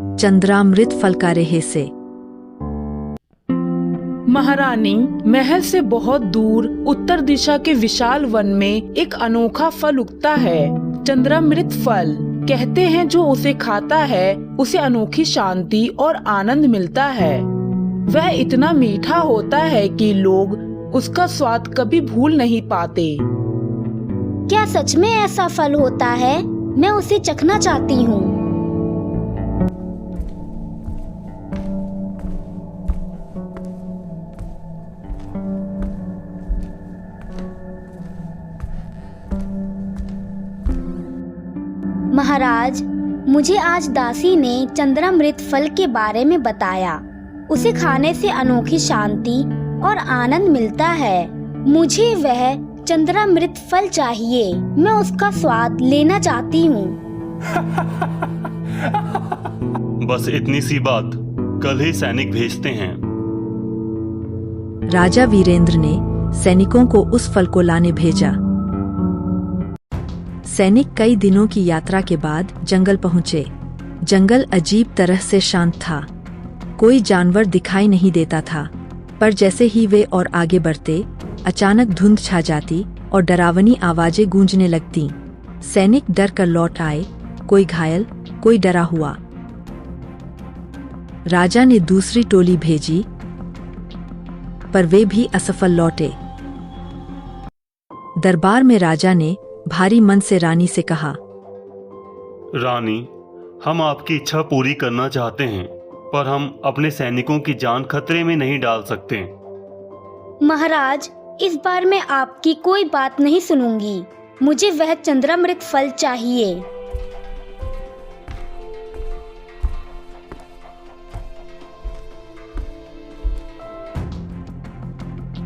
चंद्रामृत फल का रहस्य। महारानी, महल से बहुत दूर उत्तर दिशा के विशाल वन में एक अनोखा फल उगता है, चंद्रामृत फल। कहते हैं जो उसे खाता है उसे अनोखी शांति और आनंद मिलता है। वह इतना मीठा होता है कि लोग उसका स्वाद कभी भूल नहीं पाते। क्या सच में ऐसा फल होता है? मैं उसे चखना चाहती हूँ। महाराज, मुझे आज दासी ने चंद्रामृत फल के बारे में बताया। उसे खाने से अनोखी शांति और आनंद मिलता है। मुझे वह चंद्रामृत फल चाहिए। मैं उसका स्वाद लेना चाहती हूँ। बस इतनी सी बात, कल ही सैनिक भेजते हैं। राजा वीरेंद्र ने सैनिकों को उस फल को लाने भेजा। सैनिक कई दिनों की यात्रा के बाद जंगल पहुंचे। जंगल अजीब तरह से शांत था। कोई जानवर दिखाई नहीं देता था, पर जैसे ही वे और आगे बढ़ते, अचानक धुंध छा जाती और डरावनी आवाजें गूंजने लगतीं। सैनिक डर कर लौट आए, कोई घायल, कोई डरा हुआ। राजा ने दूसरी टोली भेजी, पर वे भी असफल लौटे। दरबार में राजा ने भारी मन से रानी से कहा, रानी, हम आपकी इच्छा पूरी करना चाहते हैं, पर हम अपने सैनिकों की जान खतरे में नहीं डाल सकते। महाराज, इस बार मैं आपकी कोई बात नहीं सुनूंगी। मुझे वह चंद्रामृत फल चाहिए।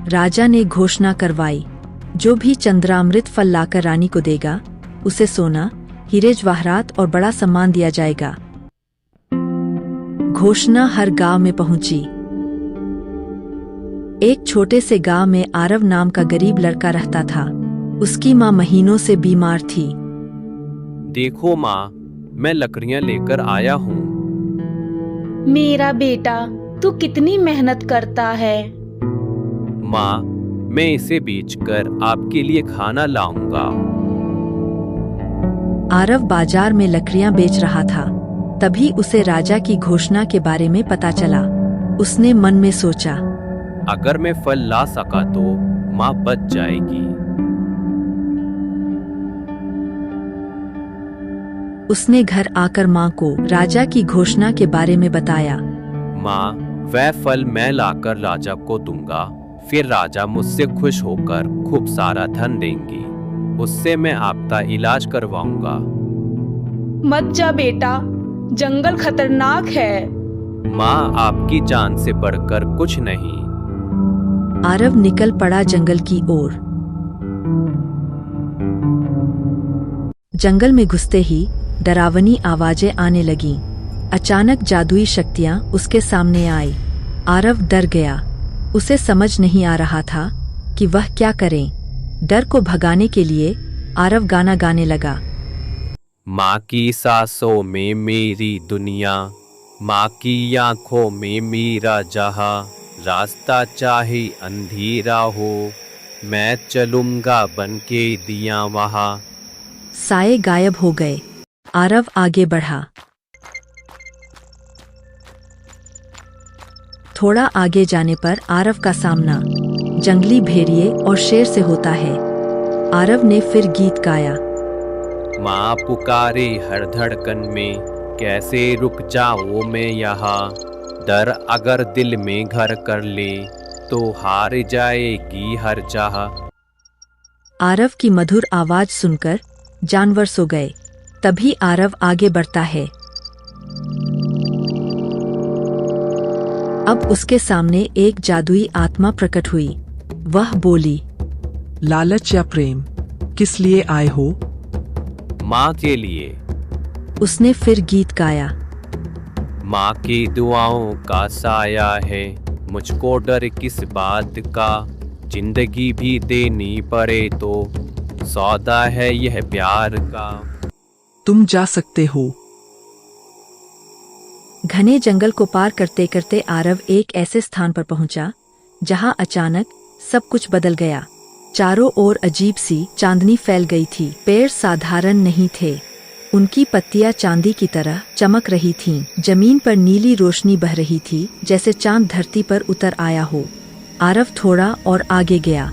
राजा ने घोषणा करवाई, जो भी चंद्रामृत फल लाकर रानी को देगा, उसे सोना, हीरे जवाहरात और बड़ा सम्मान दिया जाएगा। घोषणा हर गांव में पहुंची। एक छोटे से गांव में आरव नाम का गरीब लड़का रहता था। उसकी मां महीनों से बीमार थी। देखो माँ, मैं लकड़ियाँ लेकर आया हूँ। मेरा बेटा, तू कितनी मेहनत करता है। माँ, मैं इसे बेचकर आपके लिए खाना लाऊंगा। आरव बाजार में लकड़ियां बेच रहा था। तभी उसे राजा की घोषणा के बारे में पता चला। उसने मन में सोचा, अगर मैं फल ला सका तो माँ बच जाएगी। उसने घर आकर माँ को राजा की घोषणा के बारे में बताया। माँ, वह फल मैं लाकर राजा को दूंगा। फिर राजा मुझसे खुश होकर खूब सारा धन देंगे। उससे मैं आपका इलाज करवाऊंगा। मत जा बेटा, जंगल खतरनाक है। माँ, आपकी जान से बढ़कर कुछ नहीं। आरव निकल पड़ा जंगल की ओर। जंगल में घुसते ही डरावनी आवाजें आने लगीं। अचानक जादुई शक्तियां उसके सामने आई। आरव डर गया। उसे समझ नहीं आ रहा था कि वह क्या करे। डर को भगाने के लिए आरव गाना गाने लगा। माँ की सांसों में मेरी दुनिया, माँ की आंखों में मेरा जहां, रास्ता चाहे अंधेरा हो, मैं चलूंगा बनके दिया वहां। साए गायब हो गए। आरव आगे बढ़ा। थोड़ा आगे जाने पर आरव का सामना जंगली भेड़िए और शेर से होता है। आरव ने फिर गीत गाया। माँ पुकारे हर धड़कन में, कैसे रुक जाऊं मैं यहाँ। डर अगर दिल में घर कर ले, तो हार जाएगी हर चाह। आरव की मधुर आवाज सुनकर जानवर सो गए। तभी आरव आगे बढ़ता है। अब उसके सामने एक जादुई आत्मा प्रकट हुई। वह बोली, लालच या प्रेम, किस लिए आए हो? माँ के लिए। उसने फिर गीत गाया। माँ की दुआओं का साया है, मुझको डर किस बात का। जिंदगी भी देनी पड़े तो सौदा है यह प्यार का। तुम जा सकते हो। घने जंगल को पार करते करते आरव एक ऐसे स्थान पर पहुंचा जहां अचानक सब कुछ बदल गया। चारों ओर अजीब सी चांदनी फैल गई थी। पेड़ साधारण नहीं थे, उनकी पत्तियां चांदी की तरह चमक रही थीं। जमीन पर नीली रोशनी बह रही थी, जैसे चांद धरती पर उतर आया हो। आरव थोड़ा और आगे गया।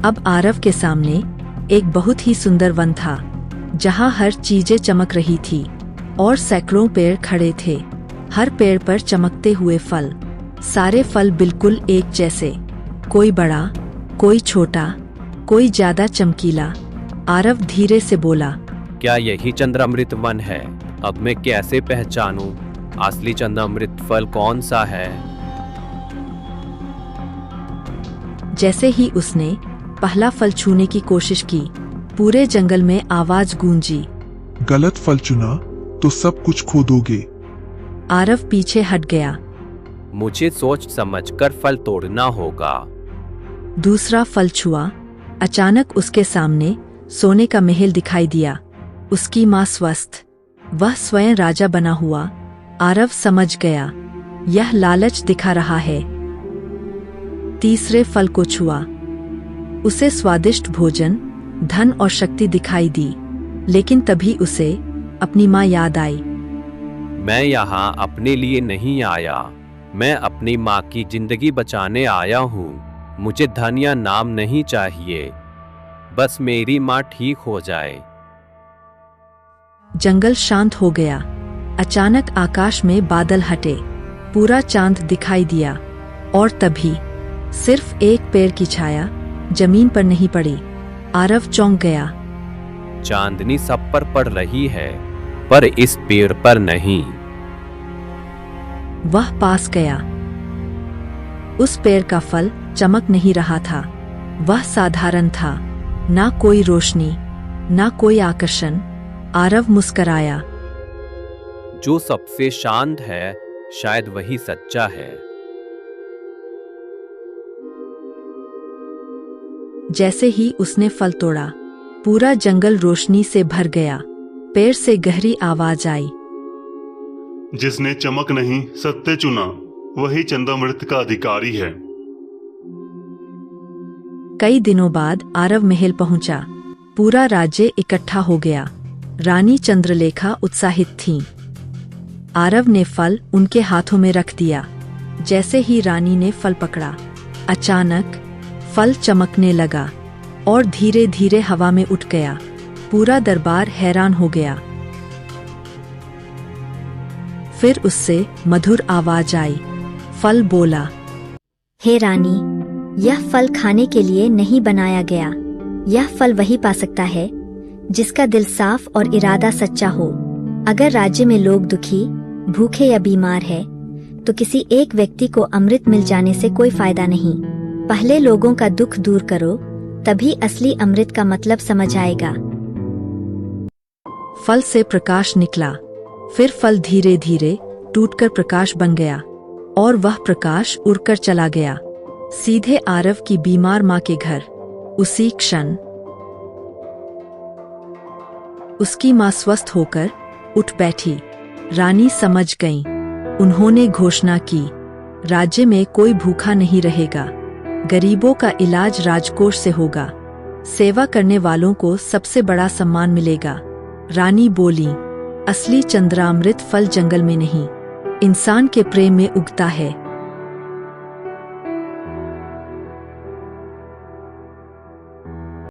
अब आरव के सामने एक बहुत ही सुंदर वन था, जहां हर चीजें चमक रही थी और सैकड़ों पेड़ खड़े थे। हर पेड़ पर चमकते हुए फल, सारे फल बिल्कुल एक जैसे, कोई बड़ा, कोई छोटा, कोई ज्यादा चमकीला। आरव धीरे से बोला, क्या यही चंद्रामृत वन है? अब मैं कैसे पहचानूं असली चंद्रामृत फल कौन सा है? जैसे ही उसने पहला फल छूने की कोशिश की, पूरे जंगल में आवाज गूंजी, गलत फल चुना तो सब कुछ खो दोगे। आरव पीछे हट गया। मुझे सोच समझकर फल तोड़ना होगा। दूसरा फल छुआ। अचानक उसके सामने सोने का महल दिखाई दिया, उसकी माँ स्वस्थ, वह स्वयं राजा बना हुआ। आरव समझ गया, यह लालच दिखा रहा है। तीसरे फल को छुआ, उसे स्वादिष्ट भोजन, धन और शक्ति दिखाई दी, लेकिन तभी उसे अपनी माँ याद आई। मैं यहाँ अपने लिए नहीं आया, मैं अपनी माँ की जिंदगी बचाने आया हूँ। मुझे धन या नाम नहीं चाहिए, बस मेरी माँ ठीक हो जाए। जंगल शांत हो गया। अचानक आकाश में बादल हटे, पूरा चांद दिखाई दिया और तभी सिर्फ एक पेड़ की छाया जमीन पर नहीं पड़ी। आरव चौंक गया। चांदनी सब पर पड़ रही है, पर इस पेड़ पर नहीं। वह पास गया। उस पेड़ का फल चमक नहीं रहा था, वह साधारण था, ना कोई रोशनी, ना कोई आकर्षण। आरव मुस्कराया। जो सबसे शांत है, शायद वही सच्चा है। जैसे ही उसने फल तोड़ा, पूरा जंगल रोशनी से भर गया। पेड़ से गहरी आवाज आई, जिसने चमक नहीं सत्य चुना, वही चंद्रामृत का अधिकारी है। कई दिनों बाद आरव महल पहुंचा। पूरा राज्य इकट्ठा हो गया। रानी चंद्रलेखा उत्साहित थीं। आरव ने फल उनके हाथों में रख दिया। जैसे ही रानी ने फल पकड़ा, अचानक फल चमकने लगा और धीरे धीरे हवा में उठ गया। पूरा दरबार हैरान हो गया। फिर उससे मधुर आवाज आई। फल बोला, हे रानी, यह फल खाने के लिए नहीं बनाया गया। यह फल वही पा सकता है जिसका दिल साफ और इरादा सच्चा हो। अगर राज्य में लोग दुखी, भूखे या बीमार है, तो किसी एक व्यक्ति को अमृत मिल जाने से कोई फायदा नहीं। पहले लोगों का दुख दूर करो, तभी असली अमृत का मतलब समझ आएगा। फल से प्रकाश निकला। फिर फल धीरे धीरे टूटकर प्रकाश बन गया और वह प्रकाश उड़कर चला गया, सीधे आरव की बीमार माँ के घर। उसी क्षण उसकी माँ स्वस्थ होकर उठ बैठी। रानी समझ गईं। उन्होंने घोषणा की, राज्य में कोई भूखा नहीं रहेगा, गरीबों का इलाज राजकोष से होगा, सेवा करने वालों को सबसे बड़ा सम्मान मिलेगा। रानी बोली, असली चंद्रामृत फल जंगल में नहीं, इंसान के प्रेम में उगता है।